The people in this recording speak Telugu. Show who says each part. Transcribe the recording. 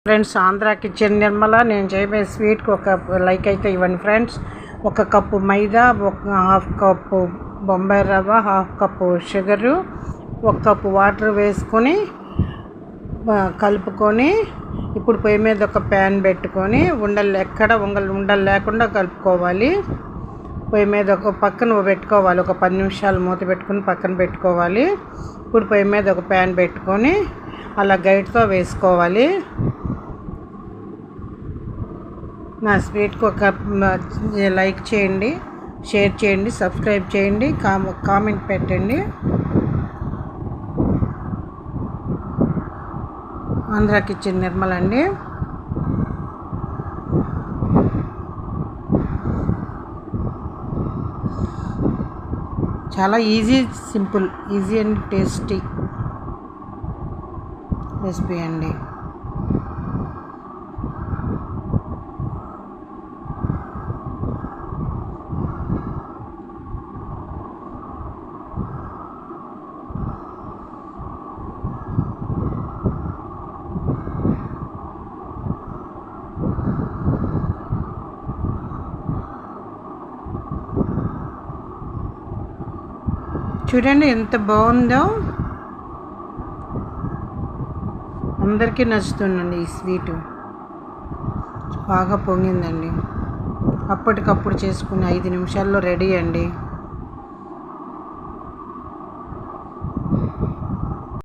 Speaker 1: Friends, Andhra kitchen Nirmala. నేను చేయబోయే స్వీట్కి ఒక లైక్ అయితే ఇవ్వండి ఫ్రెండ్స్. 1 కప్పు మైదా, 1/2 కప్పు బొంబాయి రవ్వ, 1/2 కప్పు షుగరు, 1 కప్పు వాటర్ వేసుకొని కలుపుకొని, ఇప్పుడు పొయ్యి మీద ఒక ప్యాన్ పెట్టుకొని ఉండలు లేకుండా కలుపుకోవాలి. పొయ్యి మీద ఒక పక్కన పెట్టుకోవాలి. ఒక 10 నిమిషాలు మూత పెట్టుకుని పక్కన పెట్టుకోవాలి. ఇప్పుడు పొయ్యి మీద ఒక ప్యాన్ పెట్టుకొని అలా గైడ్తో వేసుకోవాలి. నా స్వీట్కి ఒక లైక్ చేయండి, షేర్ చేయండి, సబ్స్క్రైబ్ చేయండి, కామెంట్ పెట్టండి. ఆంధ్ర కిచెన్ నిర్మల అండి. చాలా easy, simple, easy and tasty recipe అండి. చూడండి ఎంత బాగుందో, అందరికీ నచ్చుతుందండి. ఈ స్వీటు బాగా పొంగిందండి. అప్పటికప్పుడు చేసుకుని 5 నిమిషాల్లో రెడీ అండి.